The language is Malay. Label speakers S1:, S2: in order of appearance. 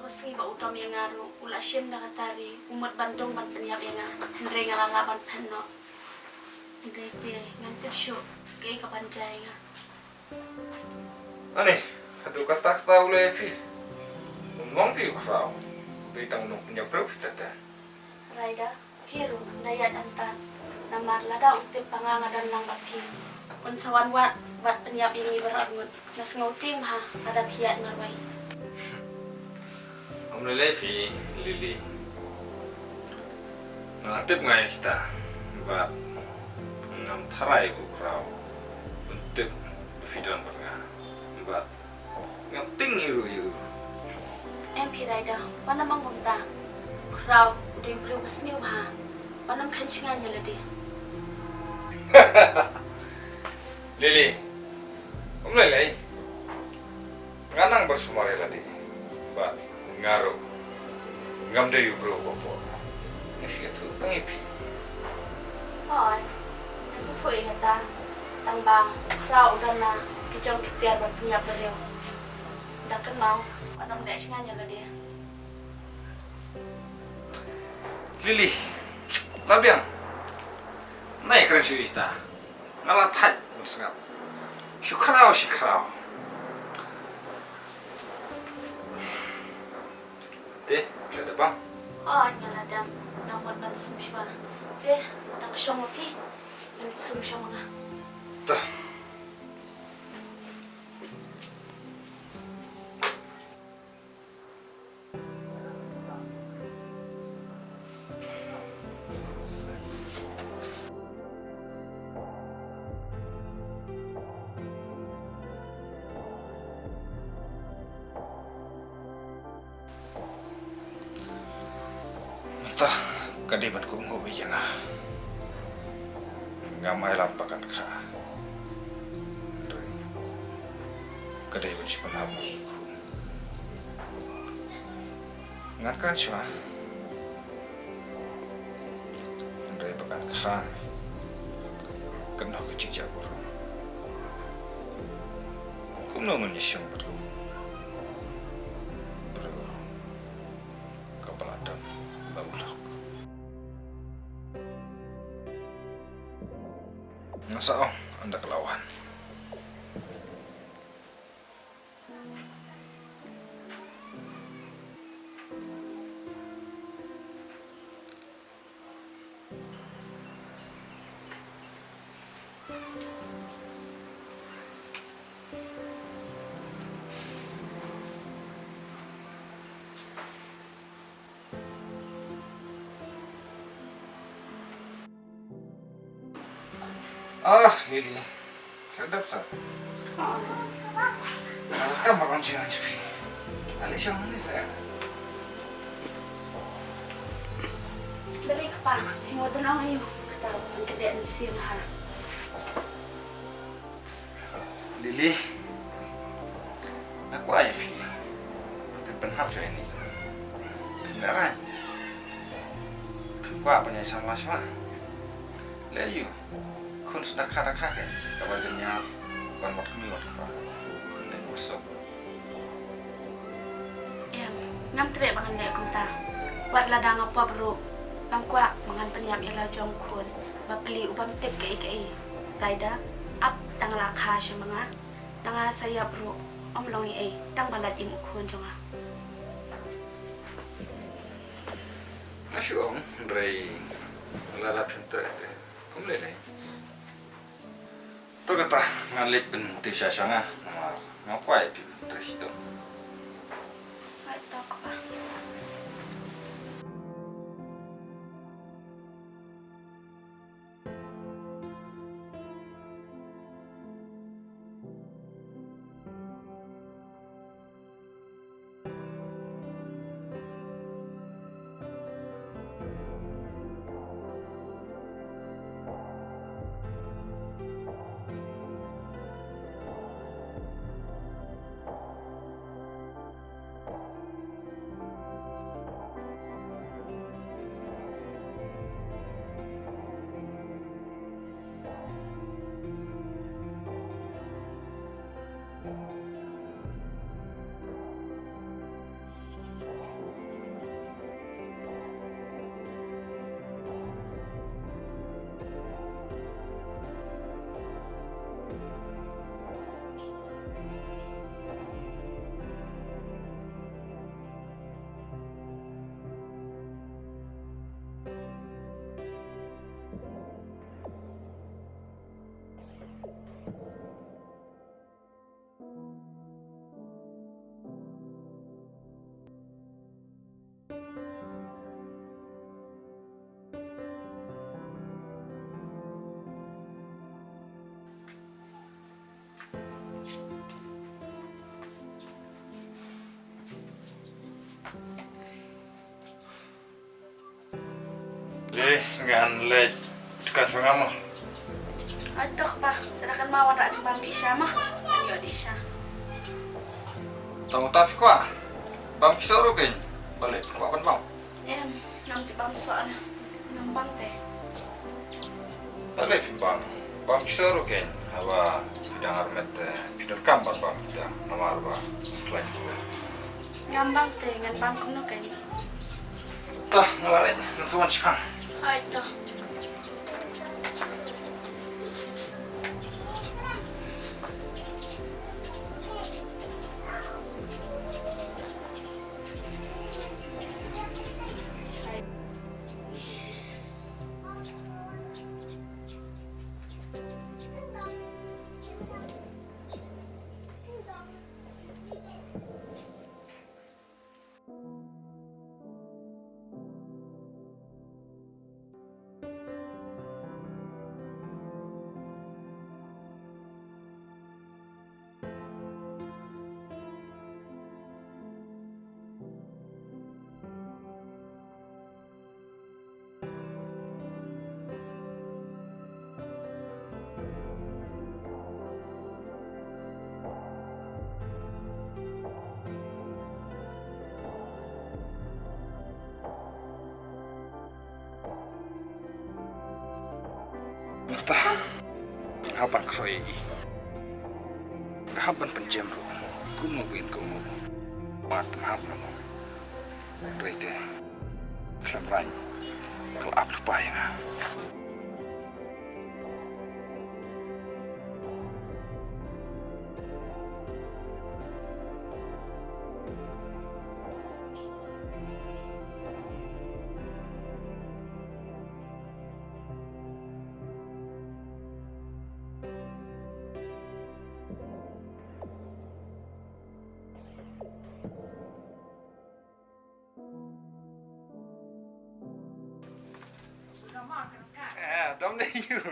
S1: Pasti ba utam yang ngaru ula siem na katari umat Bandung ban penyap yang ndre ngalalaban penno. Ndre te ngantip syo kay kapancay nga.
S2: Ani, hadu katak tahu lepi. Ngomong piu krau. Bitang nung punya bro tata.
S1: Raida, piru dayat antan. Namar lada utip panganga dan lang bapi. Unsawan wat penyap yang ibarangun. Nas ngauting ha ada piat ngarwai.
S2: Om lepi lili. Ngatip ngai kita. Bat ngam tarai ku krau. Untuk video pernah. Bat ngam ting iru.
S1: MP Raida, mana mang bumta. Krau udah yang beriu kesniu ha. Panam kancingannya ladi.
S2: Lili, om lelai. Nganang bersumare ladi. Bat ngaruh. Ngam dayu bro bopo. Nasi itu tangipi.
S1: Oi, nasu tuh kata. Tambah krau udah na kijong kitiar buat punya beriu. Dah kan mau. Panam dek singannya ladi.
S2: Lili, labiang. Naik keren sih kita. Ngalah tai bersengap. Syukrau. Teh, ada bang?
S1: Oh, nyaladam. Namun ban sumshwa. Deh, tak syong api. Ini sumshwa nga.
S2: Tuh. Tah, kadibat ko ngubi yang ngamay lapakan ka. Kadibat si panabu ko. Ngatkan siya. Andai pakan ka. Kena kecik jabur. Kumno menyisyung baru. Baru. Kapaladam. Baulok. Nasa anda kelawan. Lili, sedap sah. Kan makan jangan cepi. Alisha ni saya.
S1: Balik pa, hingo doon ang iyo. Katawag ang kadaan siya ha.
S2: Lili, aku aja pi. Penhap saya ini. Beneran. Gua apa nih sama semua. Leyu. Kun sudah kara-kara kan, kawajannya ban mat kami wat apa, dan masuk.
S1: Ya, ngam tre bangan le kumta. Wat ladang apa bro? Ngam kwa mangan penyam ila jong kun. Bapli ubam tip ke. Raida, up tang lakha siya mga. Tanga saya bro, omlongi tang balat imu kun jonga.
S2: Nasyong, Ray, lalap pintu itu, kumlele. Tu kata ngalit pen tisha sanga, ngapai pi terus tu.
S1: Ay, tak pa.
S2: ngan le kan sungama.
S1: Aduh, pa. Sedangkan mawar rak cuma di Isya mah. Ayo di Isya.
S2: Tamu tapi kwa. Bang kisoro ken. Balik kwa kan bang.
S1: Nam di bang soal. Nam bang teh.
S2: Balik bang. Bang kisoro ken. Hawa bidang armet bidang kampan bang kita. Nama arba. Klaim.
S1: Ngambang teh ngan bang kuno kan.
S2: Tah ngalain. Nasuan si bang.
S1: Aduh.
S2: Tah. Kapan kroy? Kapan penjam ro? Kumo bin kumo. Mat mahap mo. Rete. Klamran. Kal ap lupa ya. Dom deh you.